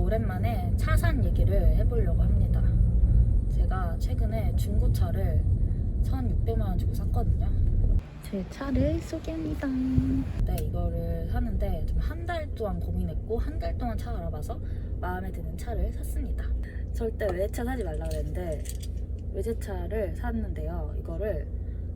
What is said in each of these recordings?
오랜만에 차 산 얘기를 해보려고 합니다. 제가 최근에 중고차를 1,600만 원 주고 샀거든요. 제 차를 소개합니다. 네, 이거를 사는데 좀 한 달 동안 고민했고 한 달 동안 차 알아봐서 마음에 드는 차를 샀습니다. 절대 외제차 사지 말라 그랬는데 외제차를 샀는데요. 이거를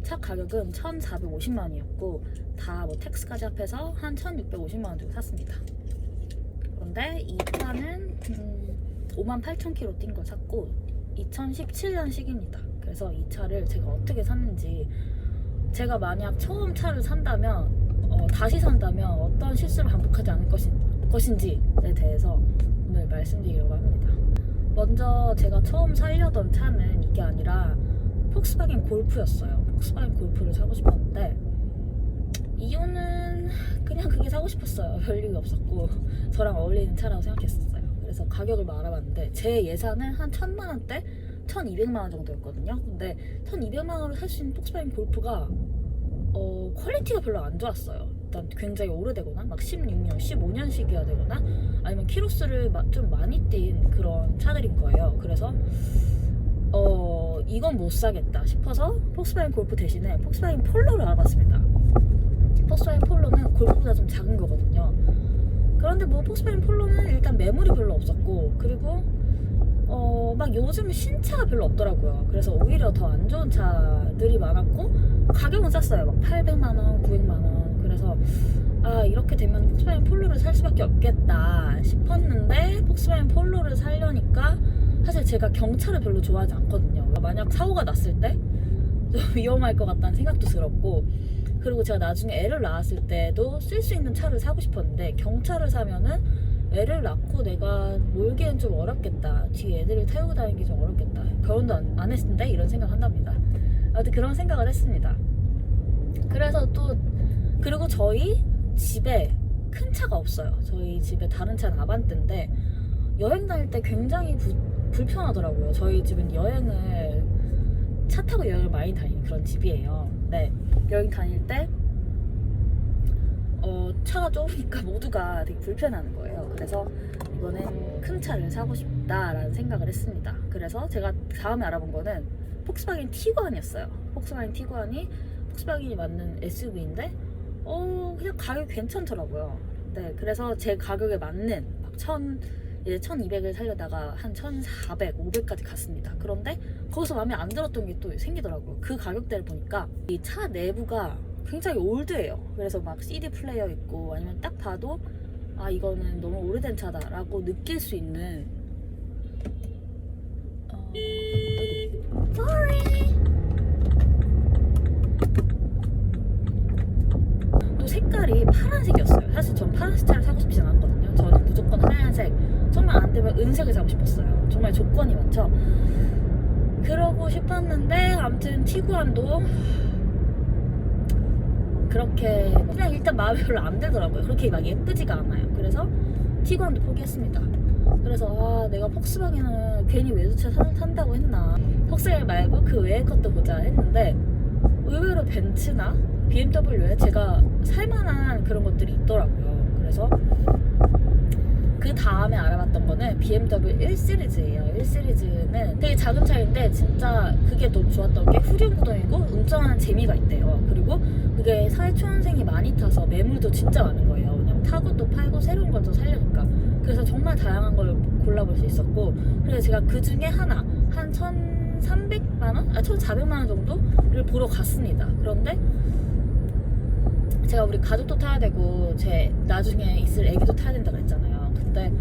차 가격은 1,450만 원이었고 다 뭐 텍스까지 합해서 한 1,650만 원 주고 샀습니다. 그런데 이 차는 58,000km 뛴 걸 샀고 2017년식입니다. 그래서 이 차를 제가 어떻게 샀는지, 제가 만약 처음 차를 산다면 다시 산다면 어떤 실수를 반복하지 않을 것인지에 대해서 오늘 말씀드리려고 합니다. 먼저 제가 처음 사려던 차는 이게 아니라 폭스바겐 골프였어요. 폭스바겐 골프를 사고 싶었는데 이유는 그냥 그게 사고 싶었어요. 별 이유 없었고 저랑 어울리는 차라고 생각했었어요. 그래서 가격을 알아봤는데 제 예산은 한 1,000만 원대, 1,200만 원 정도였거든요. 근데 1,200만 원으로 살 수 있는 폭스바겐 골프가 퀄리티가 별로 안 좋았어요. 일단 굉장히 오래되거나 막 16년, 15년식이어야 되거나 아니면 키로수를 좀 많이 띈 그런 차들인 거예요. 그래서 이건 못 사겠다 싶어서 폭스바겐 골프 대신에 폭스바겐 폴로를 알아봤습니다. 폭스바겐 폴로는 골프보다 좀 작은 거거든요. 그런데 뭐 폭스바겐 폴로는 일단 매물이 별로 없었고, 그리고 막 요즘 신차가 별로 없더라고요. 그래서 오히려 더 안 좋은 차들이 많았고 가격은 쌌어요. 막 800만 원, 900만 원. 그래서 이렇게 되면 폭스바겐 폴로를 살 수밖에 없겠다 싶었는데, 폭스바겐 폴로를 사려니까 사실 제가 경차를 별로 좋아하지 않거든요. 만약 사고가 났을 때 좀 위험할 것 같다는 생각도 들었고, 그리고 제가 나중에 애를 낳았을 때도 쓸 수 있는 차를 사고 싶었는데 경차를 사면은 애를 낳고 내가 몰기엔 좀 어렵겠다, 뒤에 애들을 태우고 다니기 좀 어렵겠다, 결혼도 안 했는데 이런 생각 한답니다. 아무튼 그런 생각을 했습니다. 그래서 그리고 저희 집에 큰 차가 없어요. 저희 집에 다른 차는 아반떼인데 여행 다닐 때 굉장히 불편하더라고요. 저희 집은 차 타고 여행을 많이 다니는 그런 집이에요. 네, 여행 다닐 때 차가 좁으니까 모두가 되게 불편하는 거예요. 그래서 이번엔 큰 차를 사고 싶다라는 생각을 했습니다. 그래서 제가 다음에 알아본 거는 폭스바겐 티구안이었어요. 폭스바겐 티구안이 폭스바겐이 맞는 SUV인데 그냥 가격이 괜찮더라고요. 네, 그래서 제 가격에 맞는 1,200을 살려다가 한 1,400, 500까지 갔습니다. 그런데 거기서 마음에 안 들었던 게 또 생기더라고요. 그 가격대를 보니까 이 차 내부가 굉장히 올드해요. 그래서 막 CD 플레이어 있고 아니면 딱 봐도 이거는 너무 오래된 차다라고 느낄 수 있는 sorry. 또 색깔이 파란색이었어요. 사실 전 파란색 차를 사고 싶진 않았거든요. 저는 무조건 하얀색, 정말 안 되면 은색을 사고 싶었어요. 정말 조건이 맞죠? 그러고 싶었는데 아무튼 티구안도 그렇게 그냥 일단 마음에 별로 안 들더라고요. 그렇게 막 예쁘지가 않아요. 그래서 티구안도 포기했습니다. 그래서 내가 폭스바겐을 괜히 외제차 산다고 했나, 폭스바겐 말고 그 외의 것도 보자 했는데 의외로 벤츠나 BMW에 제가 살만한 그런 것들이 있더라고요. 그래서 그 다음에 알아봤던 거는 BMW 1시리즈예요. 1시리즈는 되게 작은 차인데 진짜 그게 너무 좋았던 게 후륜구동이고 운전하는 재미가 있대요. 그리고 그게 사회초년생이 많이 타서 매물도 진짜 많은 거예요. 왜냐면 타고 또 팔고 새로운 걸 또 살려니까. 그래서 정말 다양한 걸 골라볼 수 있었고, 그래서 제가 그 중에 하나 한 1,300만 원? 1,400만 원 정도를 보러 갔습니다. 그런데 제가 우리 가족도 타야 되고 제 나중에 있을 애기도 타야 된다 그랬잖아요. 근데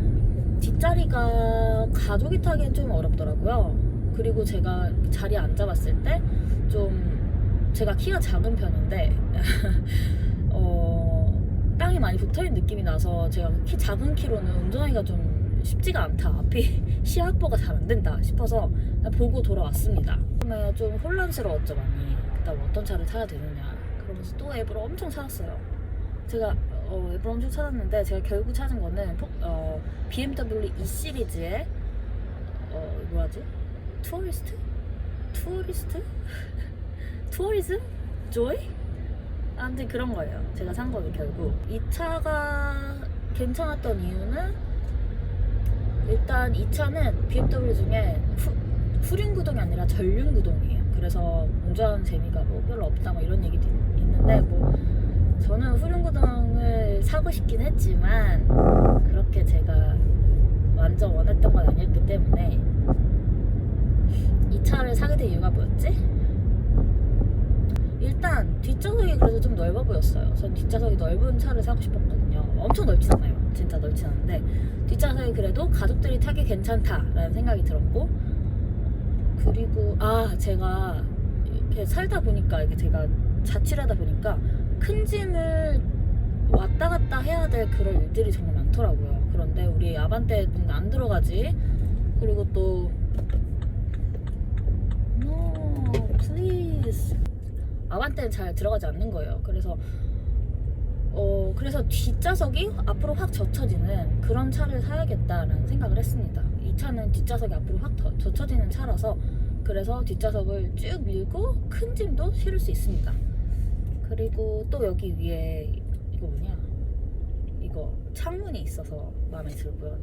뒷자리가 가족이 타기엔 좀 어렵더라고요. 그리고 제가 자리에 앉아봤을 때 좀 제가 키가 작은 편인데 땅이 많이 붙어있는 느낌이 나서 제가 작은 키로는 운전하기가 좀 쉽지가 않다, 앞이 시야 확보가 잘 안 된다 싶어서 그냥 보고 돌아왔습니다. 처음에 좀 혼란스러웠죠, 많이. 그다음 어떤 차를 타야 되느냐 그러면서 또 앱을 엄청 찾았어요. 제가 앱을 엄청 찾았는데 제가 결국 찾은 거는 BMW 2시리즈의 뭐라지? 투어리즘? 조이? 아무튼 그런 거예요. 제가 산 거는 결국 이 차가 괜찮았던 이유는 일단 이 차는 BMW 중에 후륜구동이 아니라 전륜구동이에요. 그래서 운전 재미가 뭐 별로 없다 뭐 이런 얘기도 있는데, 뭐 저는 후륜구동을 사고 싶긴 했지만 그렇게 제가 완전 원했던 건 아니었기 때문에. 이 차를 사게 된 이유가 뭐였지? 일단 뒷좌석이 그래도 좀 넓어 보였어요. 전 뒷좌석이 넓은 차를 사고 싶었거든요. 엄청 넓진 않아요. 진짜 넓진 않은데 뒷좌석이 그래도 가족들이 타기 괜찮다라는 생각이 들었고, 그리고 제가 이렇게 살다 보니까, 이게 제가 자취를 하다 보니까 큰 짐을 왔다 갔다 해야 될 그런 일들이 정말 많더라고요. 그런데 우리 아반떼는 안 들어가지. 그리고 또 No, please. 아반떼는 잘 들어가지 않는 거예요. 그래서 뒷좌석이 앞으로 확 젖혀지는 그런 차를 사야겠다라는 생각을 했습니다. 이 차는 뒷좌석이 앞으로 확 젖혀지는 차라서, 그래서 뒷좌석을 쭉 밀고 큰 짐도 실을 수 있습니다. 그리고 또 여기 위에 이거 뭐냐, 이거 창문이 있어서 마음에 들고요.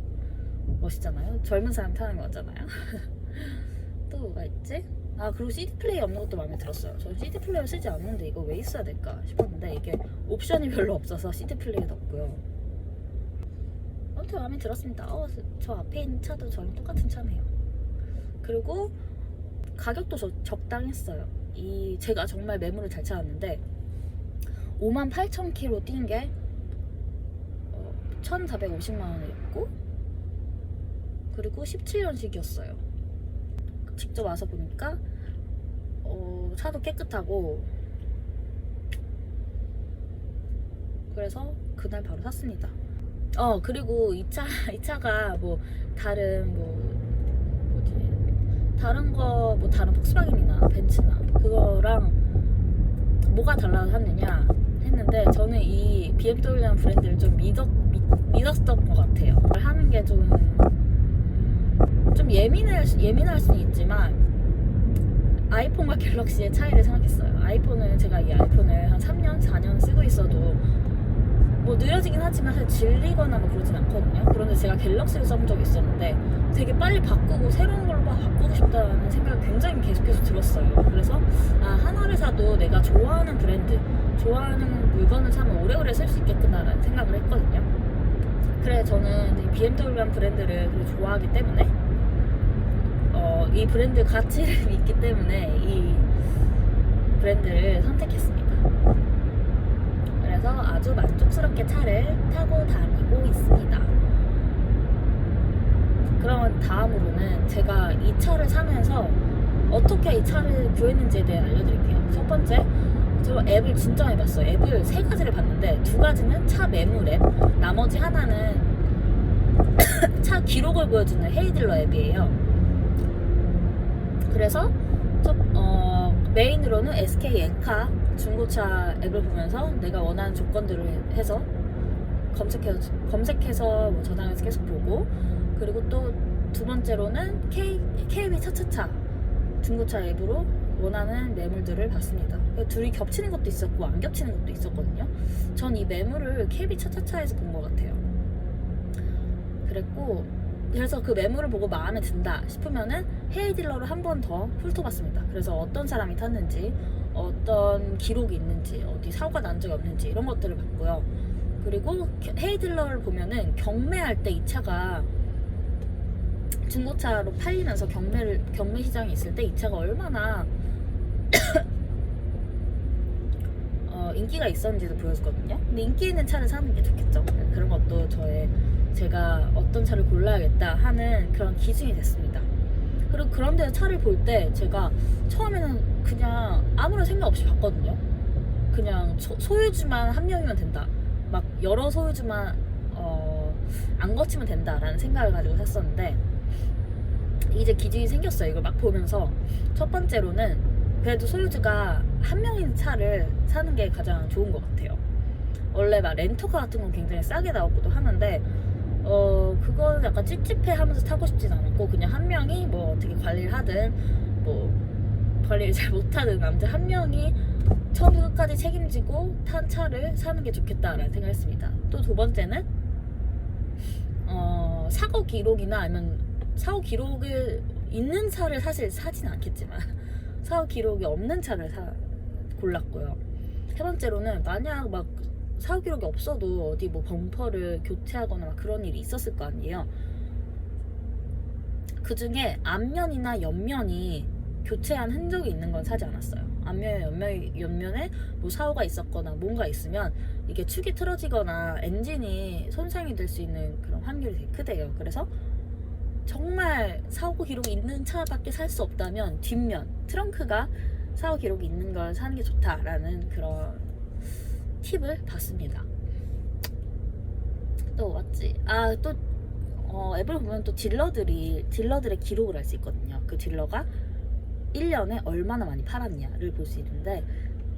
멋있잖아요. 젊은 사람 타는 거잖아요. 또 뭐가 있지? 그리고 CD 플레이 없는 것도 마음에 들었어요. 저는 CD 플레이어 쓰지 않는데 이거 왜 있어야 될까 싶었는데, 이게 옵션이 별로 없어서 CD 플레이어도 없고요. 아무튼 마음에 들었습니다. 저 앞에 있는 차도 저랑 똑같은 차네요. 그리고 가격도 적당했어요. 제가 정말 매물을 잘 찾았는데 58,000km 뛴 게 1,450만 원이었고, 그리고 17년식이었어요. 직접 와서 보니까 차도 깨끗하고, 그래서 그날 바로 샀습니다. 그리고 이 차가 뭐 다른 다른 폭스바겐이나 벤츠나 그거랑 뭐가 달라졌느냐 했는데, 저는 이 BMW라는 브랜드를 좀 믿었던 것 같아요. 하는 게 좀 예민할 수는 있지만 아이폰과 갤럭시의 차이를 생각했어요. 제가 이 아이폰을 한 3년, 4년 쓰고 있어도 뭐 느려지긴 하지만 사실 질리거나 뭐 그러진 않거든요. 그런데 제가 갤럭시를 써본 적이 있었는데 되게 빨리 바꾸고 새로운 걸로 막 바꾸고 싶다는 생각이 굉장히 계속해서 들었어요. 그래서 하나를 사도 내가 좋아하는 브랜드, 좋아하는 물건을 사면 오래오래 쓸 수 있겠구나라는 생각을 했거든요. 그래 저는 BMW라는 브랜드를 좋아하기 때문에 이 브랜드 가치를 믿기 때문에 이 브랜드를 선택했습니다. 그래서 아주 만족스럽게 차를 타고 다니고 있습니다. 그럼 다음으로는 제가 이 차를 사면서 어떻게 이 차를 구했는지에 대해 알려드릴게요. 첫 번째, 저 앱을 진짜 많이 봤어요. 앱을 3가지를 봤는데 2가지는 차 매물 앱, 나머지 하나는 차 기록을 보여주는 헤이딜러 앱이에요. 그래서 메인으로는 SK 엔카 중고차 앱을 보면서 내가 원하는 조건들을 해서 검색해서 뭐 저장해서 계속 보고, 그리고 또 2번째로는 KB 차차차 중고차 앱으로 원하는 매물들을 봤습니다. 둘이 겹치는 것도 있었고 안 겹치는 것도 있었거든요. 전 이 매물을 KB 차차차에서 본 것 같아요. 그래서 그 매물을 보고 마음에 든다 싶으면은 헤이딜러를 한 번 더 훑어봤습니다. 그래서 어떤 사람이 탔는지, 어떤 기록이 있는지, 어디 사고가 난 적이 없는지 이런 것들을 봤고요. 그리고 헤이딜러를 보면은 경매할 때 이 차가 중고차로 팔리면서 경매 시장에 있을 때 이 차가 얼마나 인기가 있었는지도 보여주거든요. 근데 인기 있는 차를 사는 게 좋겠죠. 그런 것도 제가 어떤 차를 골라야겠다 하는 그런 기준이 됐습니다. 그리고 그런데 차를 볼 때 제가 처음에는 그냥 아무런 생각 없이 봤거든요. 그냥 소유주만 한 명이면 된다, 막 여러 소유주만 안 거치면 된다라는 생각을 가지고 샀었는데, 이제 기준이 생겼어요. 이걸 막 보면서 첫 번째로는 그래도 소유주가 한 명인 차를 사는 게 가장 좋은 것 같아요. 원래 막 렌터카 같은 건 굉장히 싸게 나오기도 하는데 그거는 약간 찝찝해 하면서 타고 싶진 않았고, 그냥 한 명이 뭐 어떻게 관리를 하든 뭐 관리를 잘 못하든 아무튼 한 명이 처음부터 끝까지 책임지고 탄 차를 사는 게 좋겠다라는 생각을 했습니다. 또 2번째는 사고 기록이나 아니면 사고 기록을 있는 차를 사실 사진 않겠지만 사고 기록이 없는 차를 골랐고요. 세 번째로는 만약 막 사고 기록이 없어도 어디 뭐 범퍼를 교체하거나 막 그런 일이 있었을 거 아니에요. 그 중에 앞면이나 옆면이 교체한 흔적이 있는 건 사지 않았어요. 앞면에 옆면에 뭐 사고가 있었거나 뭔가 있으면 이게 축이 틀어지거나 엔진이 손상이 될 수 있는 그런 확률이 되게 크대요. 그래서 정말 사고 기록이 있는 차밖에 살 수 없다면 뒷면, 트렁크가 사고 기록이 있는 걸 사는 게 좋다라는 그런 팁을 받습니다. 또 맞지? 앱을 보면 또 딜러들의 기록을 알 수 있거든요. 그 딜러가 1년에 얼마나 많이 팔았냐를 볼 수 있는데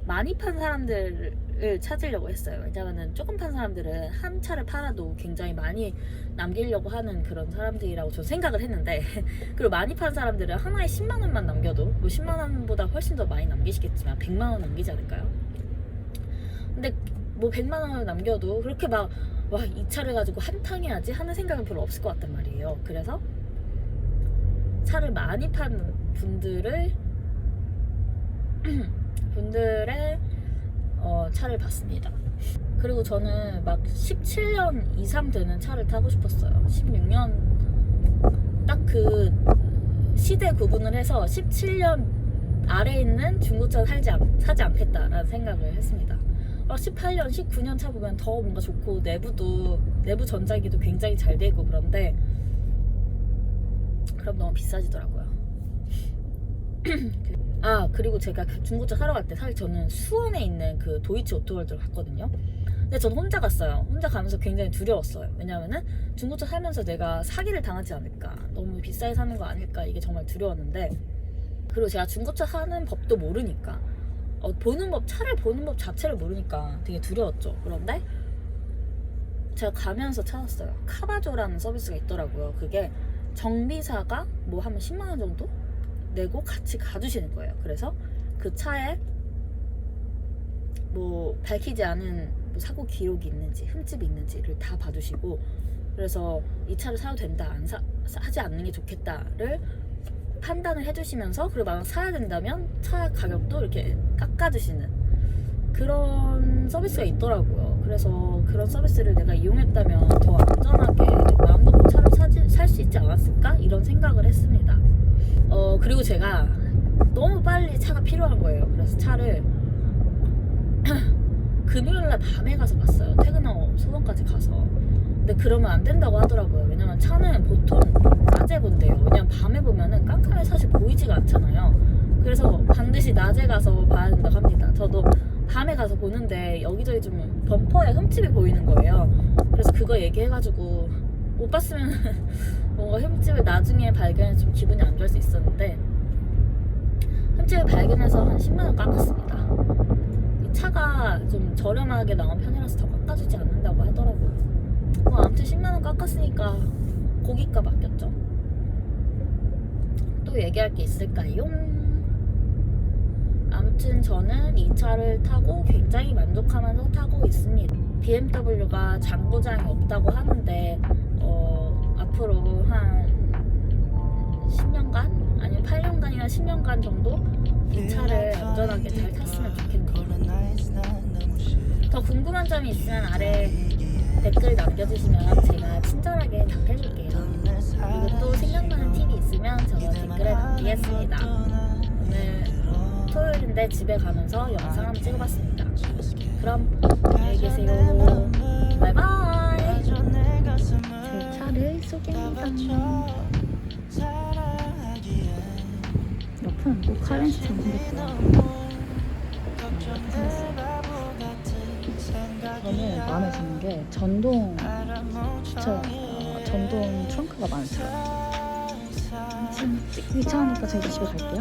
많이 판 사람들을 찾으려고 했어요. 왜냐면은 조금 판 사람들은 한 차를 팔아도 굉장히 많이 남기려고 하는 그런 사람들이라고 저는 생각을 했는데 그리고 많이 판 사람들은 하나에 10만 원만 남겨도 뭐 10만 원보다 훨씬 더 많이 남기시겠지만 100만 원 남기지 않을까요? 근데 뭐 100만 원을 남겨도 그렇게 막 와, 이 차를 가지고 한탕해야지 하는 생각은 별로 없을 것 같단 말이에요. 그래서 차를 많이 판 분들의 차를 봤습니다. 그리고 저는 막 17년 이상 되는 차를 타고 싶었어요. 16년 딱 그 시대 구분을 해서 17년 아래에 있는 중고차를 사지 않겠다라는 생각을 했습니다. 18년, 19년 차 보면 더 뭔가 좋고 내부 전자기도 굉장히 잘 되고 그런데 그럼 너무 비싸지더라고요. 그리고 제가 중고차 사러 갈 때 사실 저는 수원에 있는 그 도이치 오토월드를 갔거든요. 근데 저는 혼자 갔어요. 혼자 가면서 굉장히 두려웠어요. 왜냐면은 중고차 살면서 내가 사기를 당하지 않을까, 너무 비싸게 사는 거 아닐까, 이게 정말 두려웠는데, 그리고 제가 중고차 사는 법도 모르니까 차를 보는 법 자체를 모르니까 되게 두려웠죠. 그런데 제가 가면서 찾았어요. 카바조라는 서비스가 있더라고요. 그게 정비사가 뭐 하면 10만 원 정도 내고 같이 가주시는 거예요. 그래서 그 차에 뭐 밝히지 않은 뭐 사고 기록이 있는지 흠집이 있는지를 다 봐주시고, 그래서 이 차를 사도 된다, 하지 않는 게 좋겠다를 판단을 해주시면서, 그리고 만약 사야 된다면 차 가격도 이렇게 깎아주시는 그런 서비스가 있더라고요. 그래서 그런 서비스를 내가 이용했다면 더 안전하게 마음 놓고 차를 살 수 있지 않았을까? 이런 생각을 했습니다. 그리고 제가 너무 빨리 차가 필요한 거예요. 그래서 차를 금요일날 밤에 가서 봤어요. 퇴근하고 소원까지 가서. 근데 그러면 안 된다고 하더라고요. 왜냐면 차는 보통 낮에 본대요. 왜냐면 밤에 보면은 깜깜해 사실 보이지가 않잖아요. 그래서 반드시 낮에 가서 봐야 된다고 합니다. 저도 밤에 가서 보는데 여기저기 좀 범퍼에 흠집이 보이는 거예요. 그래서 그거 얘기해가지고 못 봤으면 뭔가 흠집을 나중에 발견해서 좀 기분이 안 좋을 수 있었는데, 흠집을 발견해서 한 10만 원 깎았습니다. 이 차가 좀 저렴하게 나온 편이라서 더 깎아주지 않는다고 하더라고요. 아무튼 10만 원 깎았으니까 고깃값 아꼈죠. 또 얘기할 게 있을까요? 아무튼 저는 이 차를 타고 굉장히 만족하면서 타고 있습니다. BMW가 장고장이 없다고 하는데 앞으로 한 10년간? 아니면 8년간이나 10년간 정도 이 차를 안전하게 잘 탔으면 좋겠네요. 더 궁금한 점이 있으면 아래 댓글 남겨주시면 제가 친절하게 답해줄게요. 그리고 또 생각나는 팁이 있으면 저도 댓글에 남기겠습니다. 오늘 토요일인데 집에 가면서 영상 한번 찍어봤습니다. 그럼 안녕히 계세요. 바이바이. 제 차를 소개합니다. 옆은 또 카렌스처럼 생겼고요. 저는 마음에 드는 게 전동 트렁크가 마음에 들어요. 귀찮으니까 저희가 집에 갈게요.